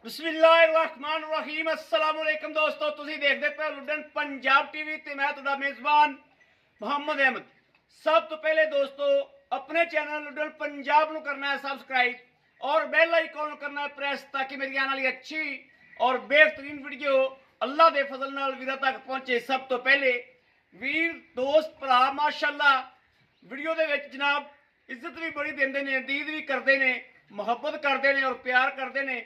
बिस्मिल्लाहिर्रहमानिर्रहीम अस्सलाम वालेकुम दोस्तों, तुसी देखते पे लुडन पंजाब टीवी ते मैं तुहाडा मेज़बान मोहम्मद अहमद। सब तो पहले दोस्तों अपने चैनल लुडन पंजाब नूं करना है सबसक्राइब और बेल आइकॉन करना है प्रेस, ताकि मेरी आने वाली अच्छी और बेहतरीन वीडियो अल्लाह दे फजल नाल वीरां तक पहुंचे। सब तो पहले वीर दोस्त भरा माशाअल्लाह वीडियो दे विच जनाब इज्जत भी बड़ी देंदे ने, दीद भी करते ने, मुहब्बत करते ने और प्यार करते ने।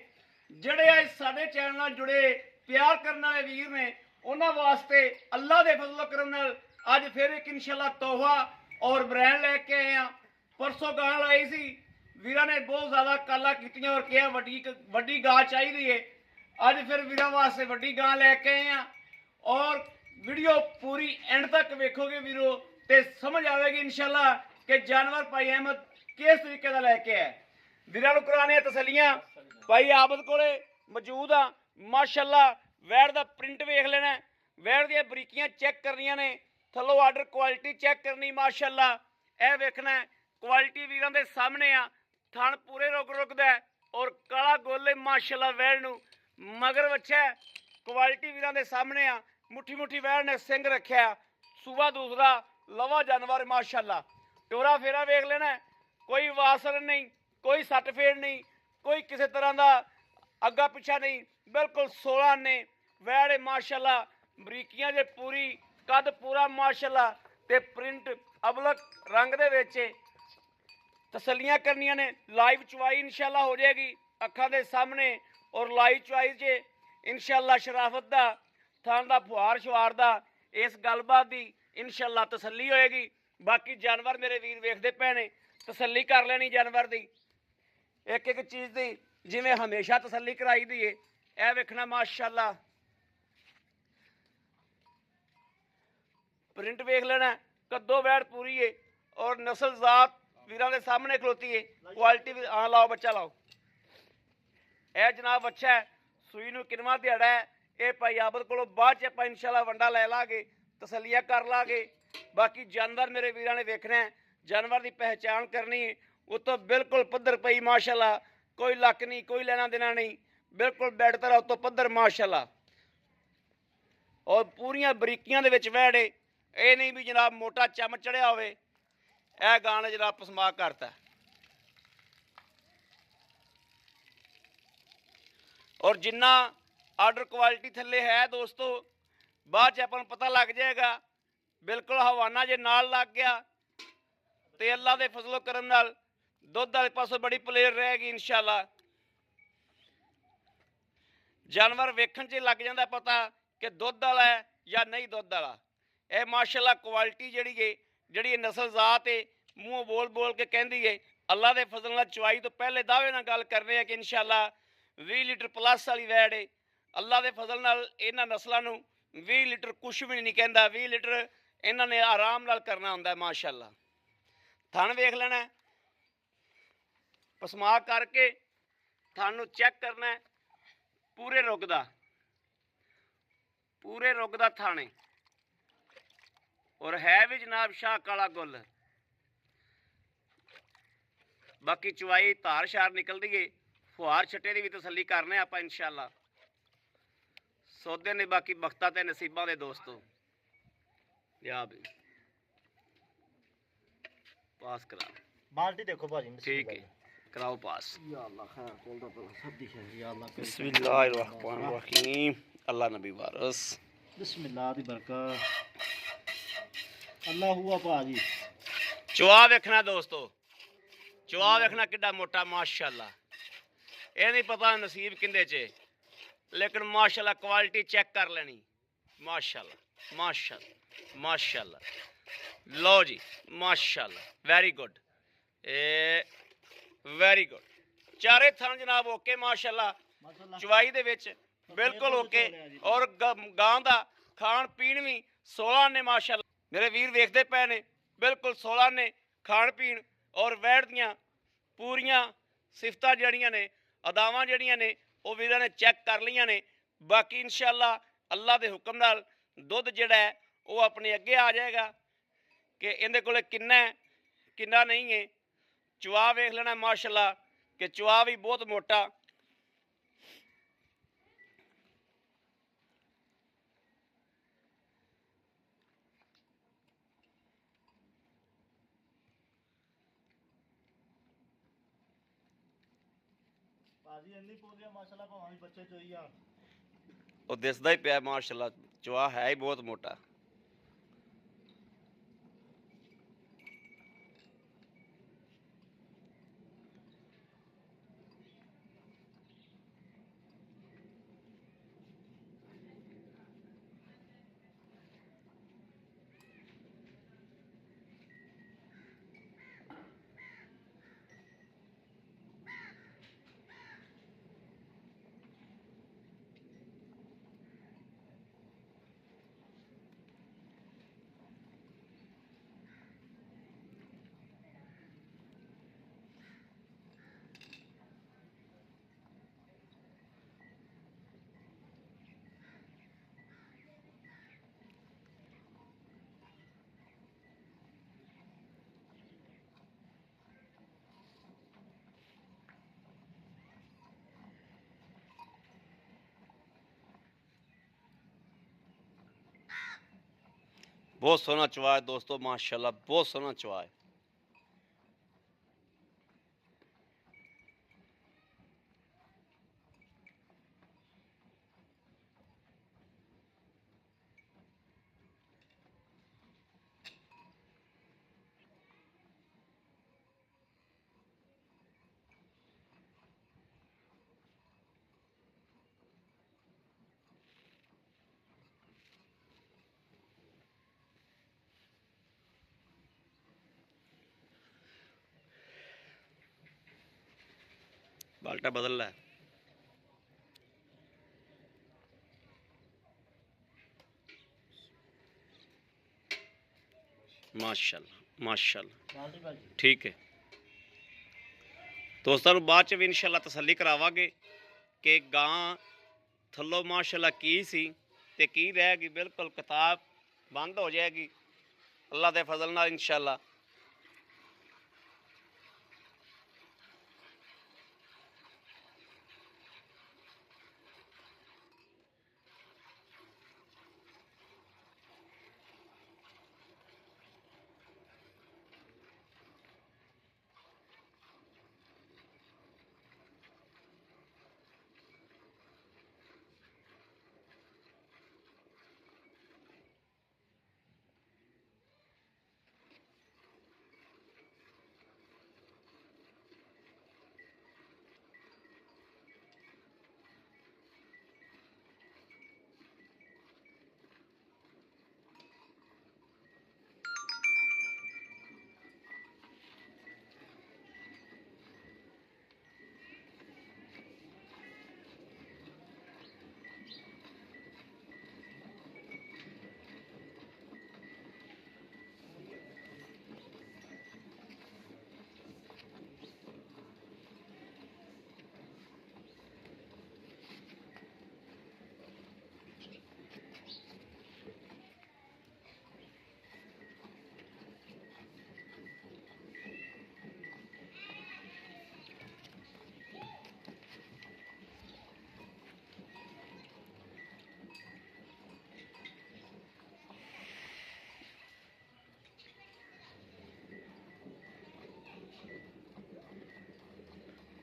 ਜਿਹੜੇ ਅੱਜ ਸਾਡੇ ਚੈਨਲ ਨਾਲ ਜੁੜੇ ਪਿਆਰ ਕਰਨ ਵਾਲੇ ਵੀਰ ਨੇ ਉਹਨਾਂ ਵਾਸਤੇ ਅੱਲਾਹ ਦੇ ਫਜ਼ਲ ਕਰਮ ਨਾਲ ਅੱਜ ਫਿਰ ਇੱਕ ਇਨਸ਼ਾਅੱਲਾ ਤੋਹਫਾ ਔਰ ਬ੍ਰਾਂਡ ਲੈ ਕੇ ਆਏ ਆ। ਪਰਸੋਂ ਗਾਂ ਲਾਈ ਸੀ, ਵੀਰਾਂ ਨੇ ਬਹੁਤ ਜ਼ਿਆਦਾ ਕਾਲਾਂ ਕੀਤੀਆਂ ਔਰ ਕਿਹਾ ਵੱਡੀ ਗਾਂ ਚਾਹੀਦੀ ਏ। ਅੱਜ ਫਿਰ ਵੀਰਾਂ ਵਾਸਤੇ ਵੱਡੀ ਗਾਂ ਲੈ ਕੇ ਆਏ ਆ ਔਰ ਵੀਡੀਓ ਪੂਰੀ ਐਂਡ ਤੱਕ ਵੇਖੋਗੇ ਵੀਰੋ ਤੇ ਸਮਝ ਆਵੇਗੀ ਇਨਸ਼ਾਅੱਲਾ ਕਿ ਜਾਨਵਰ ਭਾਈ ਅਹਿਮਦ ਕਿਸ ਤਰੀਕੇ ਦਾ ਲੈ ਕੇ ਆਇਆ। ਵੀਰਾਂ ਨੂੰ ਕਰਾਉਣੀਆਂ ਤਸੱਲੀਆਂ भाई आबद कोले मौजूद आ। माशाअल्लाह वैर दा प्रिंट वेख लेना, वैर दी बरीकियां चेक करनियां ने, थल्लों आर्डर क्वालिटी चेक करनी। माशाअल्लाह ए वेखना क्वालिटी वीरां दे सामने आ। थण पूरे रुकदा है और काला गोले माशाअल्लाह वैर नूं मगर वच्छा क्वालिटी वीरां दे सामने आ। मुट्ठी वैर ने सिंग रखिया, सूबा दूसरा लवा जानवर माशाअल्लाह। टोरा फेरा वेख लेना, कोई वासर नहीं, कोई सट फेड़ नहीं, कोई किसी तरह का अग्गा पिछा नहीं, बिल्कुल 16 ने वैड़ माशाअल्लाह। बरीकियां जे पूरी कद पूरा माशाअल्लाह ते प्रिंट अबलक रंग दे विच तसलियां करनियां ने। लाइव चुवाई इंशाअल्लाह हो जाएगी अखां दे सामने और लाइव चुवाई जे इंशाअल्लाह शराफत दा थान दा फुहार शुहार दा इस गलबात दी इंशाअल्लाह तसल्ली होएगी। बाकी जानवर मेरे वीर वेखदे पे ने, तसल्ली कर लेनी जानवर दी एक एक चीज़ की, जिमें हमेशा तसल्ली कराई दी है। यह वेखना माशाअल्लाह प्रिंट वेख लेना, कद्दो वैड़ पूरी है और नस्ल जात वीरां दे सामने खलोती है। क्वालिटी भी हाँ लाओ बच्चा लाओ। यह जनाब अच्छा है, सूई नूं किनवा दिहाड़ा है, ये भाई आबद कोलों बाद च आपां इंशाअल्लाह वंडा लै लांगे, तसल्लियां कर लांगे। बाकी जानवर मेरे वीरां ने वेखना है, जानवर की पहचान करनी है, उतो बिल्कुल पद्धर पई माशाअल्लाह। कोई लक नहीं, कोई लेना देना नहीं, बिल्कुल बैठ तरह उतो पद्धर माशाअल्लाह। और पूरियां बरीकियां दे विच वैड़े, ये नहीं भी जनाब मोटा चम चढ़िया होवे। यह गाने जनाब पसमा करता और जिन्ना आर्डर क्वालिटी थले है दोस्तों बाद च आपां नूं पता लग जाएगा। बिल्कुल हवाना जे नाल लग गया तो अल्लाह के फजलो करम नाल दुध वाले पासों बड़ी प्लेयर रहेगी इंशाअल्लाह। जानवर वेखण च लग जाता पता कि दुध वाला है या नहीं दुध वाला। यह माशाअल्लाह क्वालिटी जिहड़ी है, जिहड़ी नस्ल जात है, मूँह बोल बोल के कहती है। अल्लाह के फजल नाल चुवाई तो पहले दावे नाल गल कर रहे हैं कि इंशाअल्लाह 20 लीटर प्लस वाली वैड़ है। अल्लाह के फजल नाल इन्हां नस्लों नूं 20 लीटर कुछ भी नहीं कहता, 20 लीटर इन्हां ने आराम नाल करना हुंदा है माशाअल्लाह। थण वेख लेना, पसमा करके थान नूं चेक करना है, पूरे रुकदा थाने और है भी जनाब शाह काला गुल। बाकी चुवाई धार शार निकलती है, फुहार छट्टे की भी तसल्ली करने आप इंशाअल्लाह। सौदे ने बाकी बख्ता ते नसीबा दे दोस्तों। या भी पास करा बाल्टी देखो भाजी, ठीक है कराओ पास। या अल्लाह खैर बोल दो तो सब दिखे या अल्लाह। बिस्मिल्लाहिर्रहमानिर्रहीम, अल्लाह नबी वारस, बिस्मिल्लाह दी बरकत, अल्लाह हुआ भाजी। चुआ देखना दोस्तों, चुआ देखना किड्डा मोटा माशाअल्लाह। ये नहीं पता नसीब किंदे च, लेकिन माशाअल्लाह क्वालिटी चेक कर लेनी। माशाअल्लाह माशाअल्लाह माशाअल्लाह। लो जी माशाअल्लाह, वेरी गुड, वेरी गुड। चारे थान जनाब ओके माशाअल्लाह। चुवाई दे विच बिल्कुल ओके और गां दा खाण पीण भी 16 ने माशाअल्लाह। मेरे वीर वेखते पे ने, बिल्कुल 16 ने खाण पीण और वैड़ दियां पूरियां सिफतां जड़ियां ने, अदावां जड़ियां ने वो वीरां ने चेक कर लियां ने। बाकी इंशाअल्लाह अल्लाह के हुक्म नाल दुध जिहड़ा है वो अपने अगे आ जाएगा कि इहदे कोले किन्ना है किन्ना नहीं है। चुआ वेख लेना माशाअल्लाह कि चुआ भी बहुत मोटा ਭਾਜੀ ਇੰਨੀ ਪੋਲੀ ਆ ਮਾਸ਼ਾਅੱਲਾ, ਭਾਵੇਂ ਵੀ ਬੱਚੇ ਚੋਈ ਆ। ਉਹ ਦਿਸਦਾ ਹੀ ਪਿਆ ਮਾਸ਼ਾਅੱਲਾ, ਚਵਾ ਹੈ ਹੀ ਬਹੁਤ ਮੋਟਾ। बहुत सोहना चवा है दोस्तों, माशाल्लाह बहुत सोहना चवा है। बाल्टा बदल रहा है। माशाल्लाह माशाल्लाह ਬਾਲਟੀ ਭਾਜੀ ठीक है दोस्तों, बाद च भी इंशाल्लाह तसल्ली करावांगे कि गां थल्लों माशाल्लाह की सी ते की रहेगी। बिल्कुल किताब बंद हो जाएगी अल्लाह के फजल नाल इंशाल्लाह।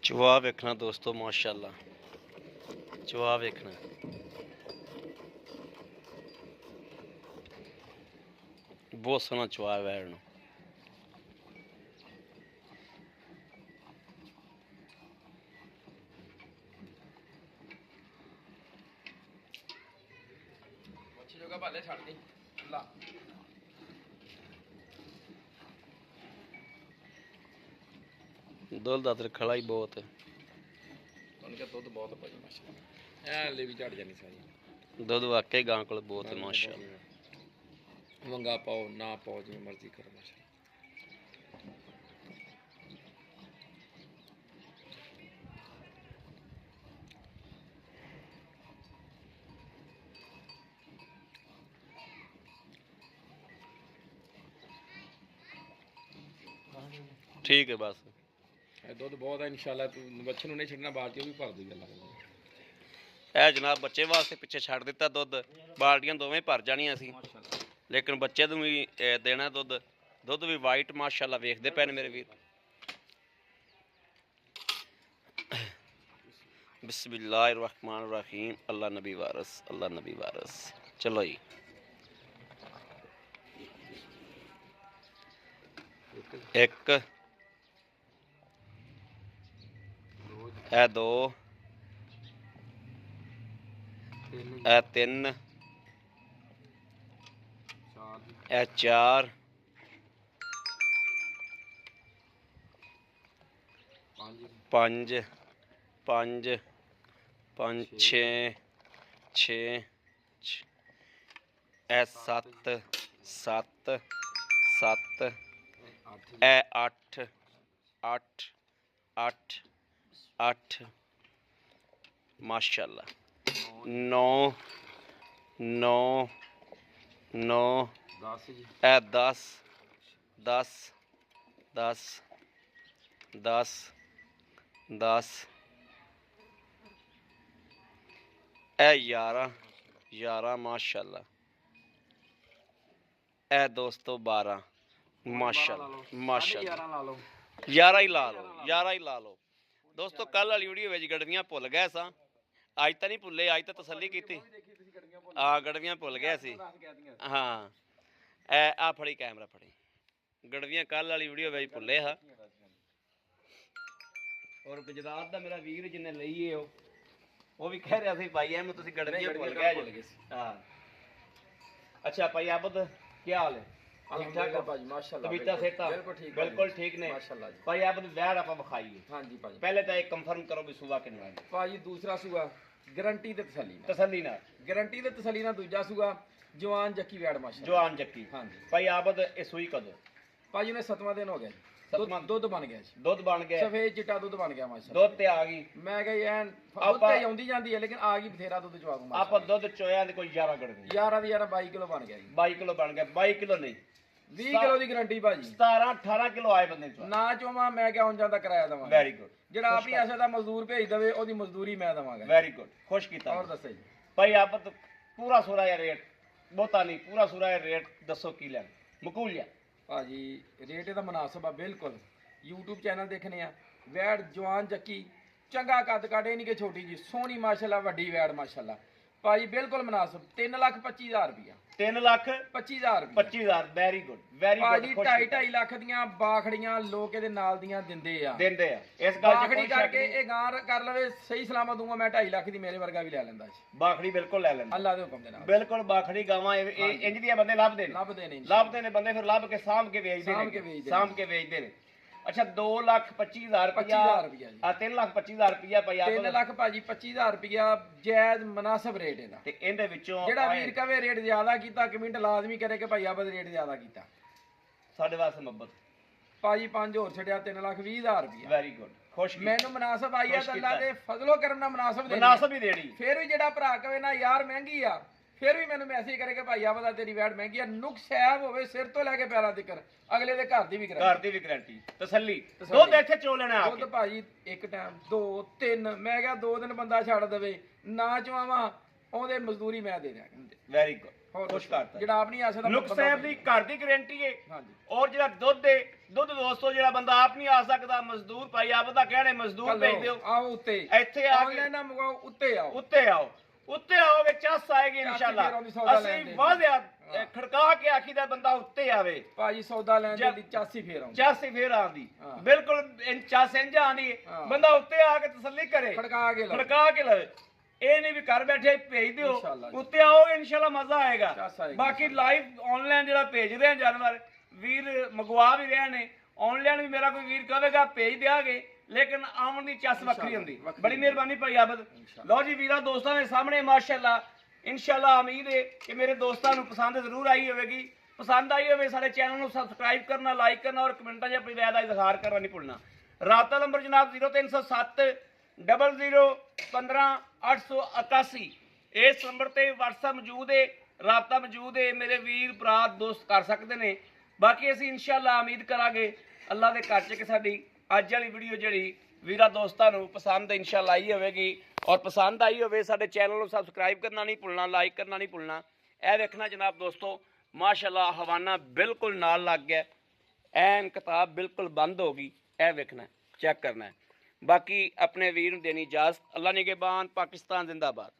चवा वेखना दोस्तों, माशाल्लाह चवा वेखना बहुत सोहना चवा है वैर नूं। दुध दा खड़ा ही बहुत है। दुध बहुत भाई माशाल्लाह, ले भी झड़ जानी सारी। दुध वाकई गां कोल बहुत है माशाल्लाह। मंगा पाओ ना पाओ जिवें मर्जी करो माशाल्लाह। ठीक है बस दुध बहुत है इंशाल्लाह, तू बच्चे नहीं छड़ना, बाल्टी भी भर दी गल। ਇਹ ਜਨਾਬ ਬੱਚੇ ਵਾਸਤੇ ਪਿੱਛੇ ਛੱਡ ਦਿੱਤਾ ਦੁੱਧ, ਬਾਲਟੀਆਂ ਦੋਵੇਂ ਭਰ ਜਾਣੀਆਂ ਸੀ, ਲੇਕਿਨ ਬੱਚੇ ਨੂੰ ਵੀ ਦੇਣਾ ਦੁੱਧ। ਦੁੱਧ ਵੀ ਵਾਈਟ ਮਾਸ਼ਾਅੱਲਾ ਵੇਖਦੇ ਪਏ ਨੇ ਮੇਰੇ ਵੀਰ। बिस्मिल्लाहिर्रहमानिर्रहीम। अल्लाह नबी वारस, अल्लाह नबी वारस। चलो जी, एक ए दो ए तीन ए चार पंज पंज पंज छे छे ए सत्त सत्त सत्त ए अठ अठ अठ अठ माशाल्लाह नौ नौ नौ ए दस दस दस दस दस ए यारह यारह माशाल्लाह ए दोस्तों 12 माशाल्लाह माशाल्लाह यारह ही ला लो यारह ही ला लो दोस्तों। कल वाली वीडियो में गड़वियां भुल गए सा, अज तो नहीं भुले, अज तो तसल्ली की। हाँ गड़वियां भुल गए सी। हाँ ए आ फड़ी कैमरा फड़ी, गड़वियां कल वाली वीडियो में भुले हा। और गुजरात का मेरा वीर जिन्हें लईए वो भी कह रहा भाई एम तुम गड़वियां भुल गए। हाँ अच्छा भाई आबद क्या हाल है? ठीक ठाक है भाजी माशाल्लाह। तबीयत सेहत बिल्कुल ठीक ने माशाल्लाह जी। भाई आबद वैर आप विखाइए। हां जी भाजी पहले तो एक कंफर्म करो भी सूबा कितना है भाजी? दूसरा सूबा गारंटी ते तसल्ली ना गारंटी ते तसल्ली ना। दूजा सूबा जवान जक्की वैड़ माशाल्लाह जवान जक्की। हां जी भाई आबद ए सूई कदों? भाजी ने 7वां दिन हो गया जी। दुध बन गया जी, दुध बन गया सफेद चिट्टा दुध बन गया माशाल्लाह। दुध ते आ गई मैं कही एन दुध ते आउंदी जांदी है लेकिन आ गई बथेरा दुध चवा दूं। आप दुध चोया ते कोई 11 गड़वी 11 दी 22 किलो बन गया जी। 22 किलो बन गया। 22 किलो नहीं 20 किलो दी गारंटी भाजी। 17 18 किलो आए बंदे चो ना चोवा मैं क्या उन जांदा किराया दवांगा। Very good. जेड़ा अपनी आशा दा मजदूर भेज दवे ओदी मजदूरी मैं दवांगा। वेरी गुड खुश कीता। और दसो जी भाई आप पूरा सूरा या रेट बहुता नहीं, पूरा सूरा या रेट दसो की लेन मकूल या भाजी? रेट ਇਹਦਾ मुनासिब ਆ बिल्कुल। YouTube चैनल देखने आ वैड़ जवान जक्की चंगा कद काटे नहीं कि छोटी जी सोहनी माशाल्लाह वड्डी वैड़ माशाल्लाह भाजी बिल्कुल मुनासिब। 3,25,000 रुपया 3,25,000 25,000 वेरी गुड वेरी गुड भाजी। 2.5 लाख दियां बाखड़ियां लोक ਇਹਦੇ ਨਾਲ ਦੀਆਂ ਦਿੰਦੇ ਆ ਇਸ ਗੱਲ ਬਾਖੜੀ ਕਰਕੇ ਇਹ ਗਾਂ ਕਰ ਲਵੇ ਸਹੀ ਸਲਾਮਤ ਦੂੰਗਾ ਮੈਂ 2.5 ਲੱਖ ਦੀ ਮੇਰੇ ਵਰਗਾ ਵੀ ਲੈ ਲੈਂਦਾ ਜੀ। ਬਾਖੜੀ ਬਿਲਕੁਲ ਲੈ ਲੈਂਦਾ ਅੱਲਾ ਦੇ ਹੁਕਮ ਦੇ ਨਾਲ ਬਿਲਕੁਲ। ਬਾਖੜੀ ਗਾਵਾਂ ਇੰਜ ਦੀਆਂ ਬੰਦੇ ਲੱਭਦੇ ਨੇ ਬੰਦੇ ਫਿਰ ਲੱਭ ਕੇ ਸਾਂਭ ਕੇ ਵੇਚਦੇ ਨੇ अच्छा 2,25,000 रुपया जी। 3,25,000 रुपया पाया 3 लाख भाजी 25,000 रुपया जायज मुनासिब रेट है ते इहदे विचों जेड़ा वीर कवे रेट ज्यादा कीता कमेंट लाजमी करे कि भाई आबद रेट ज्यादा कीता साडे वास्ते मोहब्बत भाजी 5 और छड्या 3,20,000 रुपया। वेरी गुड खुश मैनू मुनासिब आई है अल्लाह दे फजलो करम नाल मुनासिब ही देनी। फिर भी जेड़ा भरा कवे ना यार महंगी आ फिर भी मैंने मैसेज करे कि भाई आबदा तेरी वैट महंगी है नुक्स ऐब होवे सिर तो लैके पैरां तक अगले दे घर दी भी गारंटी तसल्ली। दुध इत्थे चो लेना दुध भाजी एक टाइम 2 3 मैं क्या 2 दिन बंदा छड़ देवे ना चवावां ओदे मजदूरी मैं दे दियां। वेरी गुड खुश करता जेड़ा अपनी आसे दा नुक्स ऐब दी घर दी गारंटी है। हां जी और जेड़ा दुध दोस्तों जेड़ा बंदा आप नहीं आ सकदा मजदूर भाई आबदा कहणे मजदूर भेज दियो आओ उत्ते इत्थे आ के ना मंगाओ उत्ते आओ उत्ते आओगे चस आएगी इंशाल्लाह। ਅਸੀਂ ਵਾਧਿਆ ਖੜਕਾ ਕੇ ਆਖੀਦਾ ਬੰਦਾ ਉੱਤੇ ਆਵੇ ਭਾਜੀ ਸੌਦਾ ਲੈਣ ਦੀ 84 ਫੇਰ ਆਂਦੀ ਬਿਲਕੁਲ ਚਸ ਇੰਜ ਆਂਦੀ ਬੰਦਾ ਉੱਤੇ ਆ ਕੇ ਤਸੱਲੀ ਕਰੇ ਖੜਕਾ ਕੇ ਲਵੇ। ਇਹ ਨਹੀਂ ਵੀ ਘਰ ਬੈਠੇ ਭੇਜ ਦਿਓ ਉੱਤੇ ਆਓਗੇ ਇੰਸ਼ਾਅੱਲਾ ਮਜ਼ਾ ਆਏਗਾ। ਬਾਕੀ ਲਾਈਵ ਆਨਲਾਈਨ ਜਿਹੜਾ ਭੇਜਦੇ ਆ ਜਾਨਵਰ ਵੀਰ ਮੰਗਵਾ ਵੀ ਰਹੇ ਨੇ ਆਨਲਾਈਨ ਵੀ ਮੇਰਾ ਕੋਈ ਵੀਰ ਕਹੇਗਾ ਭੇਜ ਦਿਆਂਗੇ लेकिन आवन की चस वक्री होंदी। बड़ी मेहरबानी भाई आबद। लो जी वीरा दोस्तों के सामने माशाअल्लाह इंशाअल्लाह उम्मीद है कि मेरे दोस्तों को पसंद जरूर आई होगी। पसंद आई हो सारे चैनल को सबसक्राइब करना लाइक करना और कमेंटा अपनी राय का इजहार करना नहीं भूलना। राबता नंबर जनाब 0307 00 15 881 इस नंबर पर व्हाट्सएप मौजूद है राबता मौजूद है मेरे वीर भरा दोस्त कर सकते हैं। बाकी असीं इंशाअल्लाह उम्मीद करांगे अल्लाह के घर च कि साडी ਅੱਜ ਵਾਲੀ ਵੀਡੀਓ ਜਿਹੜੀ ਵੀਰਾਂ ਦੋਸਤਾਂ ਨੂੰ ਪਸੰਦ ਇਨਸ਼ਾਅੱਲਾ ਆਈ ਹੋਵੇਗੀ ਔਰ ਪਸੰਦ ਆਈ ਹੋਵੇ ਸਾਡੇ ਚੈਨਲ ਨੂੰ ਸਬਸਕ੍ਰਾਈਬ ਕਰਨਾ ਨਹੀਂ ਭੁੱਲਣਾ ਲਾਈਕ ਕਰਨਾ ਨਹੀਂ ਭੁੱਲਣਾ। ਇਹ ਵੇਖਣਾ ਜਨਾਬ ਦੋਸਤੋ ਮਾਸ਼ਾਅੱਲਾ ਹਵਾਨਾ ਬਿਲਕੁਲ ਨਾਲ ਲੱਗ ਗਿਆ ਐਨ ਕਿਤਾਬ ਬਿਲਕੁਲ ਬੰਦ ਹੋ ਗਈ। ਇਹ ਵੇਖਣਾ ਚੈੱਕ ਕਰਨਾ ਬਾਕੀ ਆਪਣੇ ਵੀਰ ਨੂੰ ਦੇਣੀ ਇਜਾਜ਼ਤ। ਅੱਲਾ ਨਿਗਹਿਬਾਨ। ਪਾਕਿਸਤਾਨ ਜ਼ਿੰਦਾਬਾਦ।